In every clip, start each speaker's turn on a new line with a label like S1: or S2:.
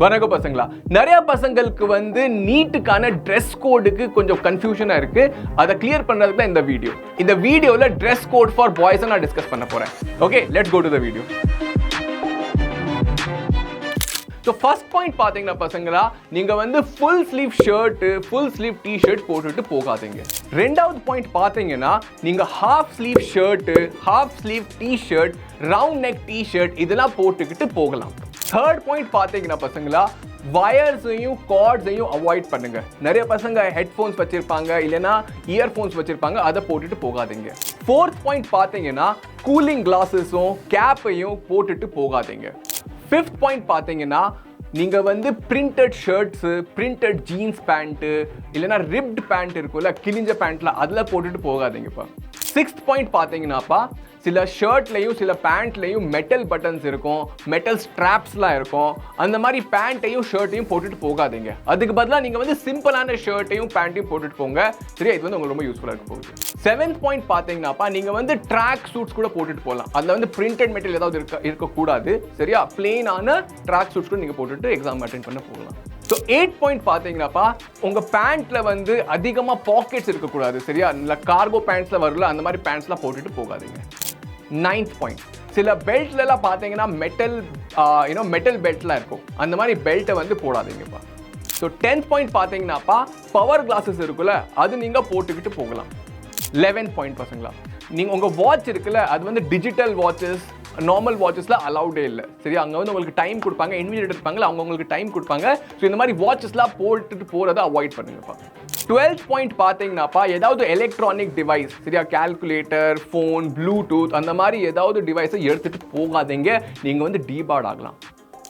S1: வணக்கம் பசங்களா. நிறைய பசங்களுக்கு வந்து நீட்டுக்கான ட்ரெஸ் கோடுக்கு கொஞ்சம் கன்ஃபியூஷனா இருக்கு. அதை கிளியர் பண்றதுக்கு தான் இந்த வீடியோ. இந்த வீடியோல ட்ரெஸ் கோட் ஃபார் பாய்ஸ் நான் டிஸ்கஸ் பண்ண போறேன். Okay, let's go to the video. So first point பார்த்தீங்கன்னா பசங்களா, நீங்கள் வந்து full sleeve shirt full sleeve T shirt போட்டுட்டு போகாதீங்க. ரெண்டாவது பாயிண்ட் பார்த்தீங்கன்னா, நீங்கள் half sleeve shirt half sleeve T shirt round neck T shirt இதெல்லாம் போட்டுக்கிட்டு போகலாம். தேர்ட் பாயிண்ட் பார்த்தீங்கன்னா பசங்களா, வயர்ஸையும் கார்ட்ஸையும் அவாய்ட் பண்ணுங்க. நிறைய பசங்க ஹெட்ஃபோன்ஸ் வச்சிருப்பாங்க, இல்லைன்னா இயர்ஃபோன்ஸ் வச்சிருப்பாங்க, அதை போட்டுட்டு போகாதீங்க. ஃபோர்த் பாயிண்ட் பார்த்தீங்கன்னா, கூலிங் கிளாஸஸும் கேப்பையும் போட்டுட்டு போகாதீங்க. ஃபிஃப்த் பாயிண்ட் பார்த்தீங்கன்னா, நீங்கள் வந்து printed shirts printed jeans pant இல்லைன்னா ரிப்ட் பேண்ட் இருக்கும்ல, கிழிஞ்ச பேண்ட்டில் அதில் போட்டுட்டு போகாதீங்கப்பா. சிக்ஸ்த் பாயிண்ட் பார்த்தீங்கன்னாப்பா, சில ஷர்ட்லையும் சில பேண்ட்லையும் மெட்டல் பட்டன்ஸ் இருக்கும், மெட்டல் ஸ்ட்ராப்ஸ்லாம் இருக்கும். அந்த மாதிரி பேண்ட்டையும் ஷர்ட்டையும் போட்டுட்டு போகாதீங்க. அதுக்கு பதிலாக நீங்கள் வந்து சிம்பிளான ஷர்ட்டையும் பேண்ட்டையும் போட்டுட்டு போங்க. சரியா, இது வந்து உங்களுக்கு ரொம்ப யூஸ்ஃபுல்லாக இருக்க போகுது. செவன்த் பாயிண்ட் பார்த்தீங்கன்னாப்பா, நீங்கள் வந்து ட்ராக் சூட்ஸ் கூட போட்டுட்டு போகலாம். அதில் வந்து பிரிண்டட் மெட்டீரியல் ஏதாவது இருக்கக்கூடாது. சரியா, பிளெயினான ட்ராக் சூட்ஸ் கூட நீங்கள் போட்டுட்டு எக்ஸாம் அட்டென்ட் பண்ண போகலாம். ஸோ 8 பாயிண்ட் பார்த்தீங்கன்னாப்பா, உங்கள் பேண்ட்டில் வந்து அதிகமாக பாக்கெட்ஸ் இருக்கக்கூடாது. சரியா, இல்லை கார்கோ பேண்ட்ஸில் வரல, அந்த மாதிரி பேண்ட்ஸ்லாம் போட்டுட்டு போகாதீங்க. 9th பாயிண்ட், சில பெல்ட்லலாம் பார்த்தீங்கன்னா மெட்டல் பெல்ட்லாம் இருக்கும், அந்த மாதிரி பெல்ட்டை வந்து போடாதீங்கப்பா. ஸோ 10th பாயிண்ட் பார்த்தீங்கன்னாப்பா, பவர் கிளாஸஸ் இருக்குல்ல, அது நீங்கள் போட்டுக்கிட்டு போகலாம். 11th பாயிண்ட் பசங்களா, நீங்கள் உங்கள் வாட்ச் இருக்குல்ல, அது வந்து டிஜிட்டல் வாட்சஸ் நார்மல் வாட்சஸ்ல அலௌடே இல்லை. சரி, அங்கே வந்து உங்களுக்கு டைம் கொடுப்பாங்க, இன்விஜிலேட்டர் இருப்பாங்க, அவங்க உங்களுக்கு டைம் கொடுப்பாங்க. ஸோ இந்த மாதிரி வாட்சஸ்லாம் போட்டுட்டு போகிறத அவாய்ட் பண்ணுங்கப்பா. 12th பாயிண்ட் பார்த்தீங்கன்னாப்பா, ஏதாவது எலக்ட்ரானிக் டிவைஸ், சரியா, கால்குலேட்டர், ஃபோன், ப்ளூடூத் அந்த மாதிரி ஏதாவது டிவைஸை எடுத்துகிட்டு போகாதீங்க. நீங்கள் வந்து டீபார்ட் ஆகலாம்.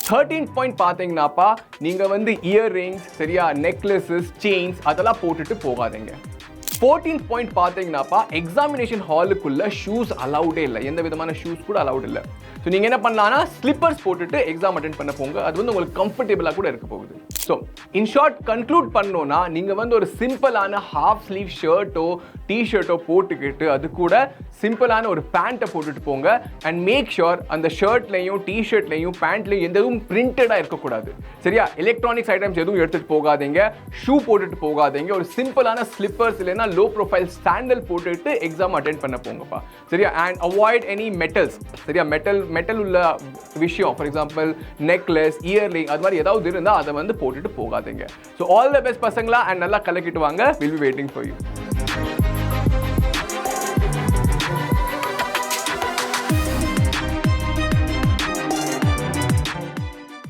S1: 13th பாயிண்ட் பார்த்தீங்கன்னாப்பா, நீங்கள் வந்து இயர்ரிங்ஸ், சரியா, நெக்லஸஸ், செயின்ஸ் அதெல்லாம் போட்டுட்டு போகாதீங்க. 14th பாயிண்ட் பார்த்தீங்கன்னாப்பா, எக்ஸாமினேஷன் ஹாலுக்குள்ள ஷூஸ் அலௌடே இல்லை, எந்த விதமான ஷூஸ் கூட அலௌட் இல்லை. ஸோ நீங்கள் என்ன பண்ணலாம்னா ஸ்லிப்பர்ஸ் போட்டுட்டு எக்ஸாம் அட்டென்ட் பண்ண போங்க. அது வந்து உங்களுக்கு கம்ஃபர்டபுளாக கூட இருக்க போகுது. ஸோ இன் ஷார்ட் கன்க்ளூட் பண்ணோன்னா, நீங்கள் வந்து ஒரு சிம்பிளான ஹாஃப் ஸ்லீவ் ஷர்ட்டோ டிஷர்ட்டோ போட்டுக்கிட்டு அது கூட சிம்பிளான ஒரு பேண்ட்டை போட்டுட்டு போங்க. அண்ட் மேக் ஷுர் அந்த ஷர்ட்லையும் டிஷர்ட்லையும் பேண்ட்லையும் எதுவும் பிரிண்டடாக இருக்கக்கூடாது. சரியா, எலக்ட்ரானிக்ஸ் ஐட்டம்ஸ் எதுவும் எடுத்துகிட்டு போகாதீங்க, ஷூ போட்டுட்டு போகாதீங்க. ஒரு சிம்பிளான ஸ்லிப்பர்ஸ் இல்லைன்னா லோ ப்ரொஃபைல் சாண்டல் போட்டுட்டு எக்ஸாம் அட்டென்ட் பண்ண போங்கப்பா. சரியா, அண்ட் அவாய்ட் எனி மெட்டல்ஸ். சரியா, மெட்டல் உள்ள விஷயம், ஃபார் எக்ஸாம்பிள் நெக்லஸ், இயர்ரிங் அது மாதிரி ஏதாவது இருந்தால் அதை வந்து போட்டுட்டு போகாதீங்க. ஸோ ஆல் த பெஸ்ட் பசங்களா, அண்ட் நல்லா கலக்கிட்டு வாங்க. Will be waiting for you.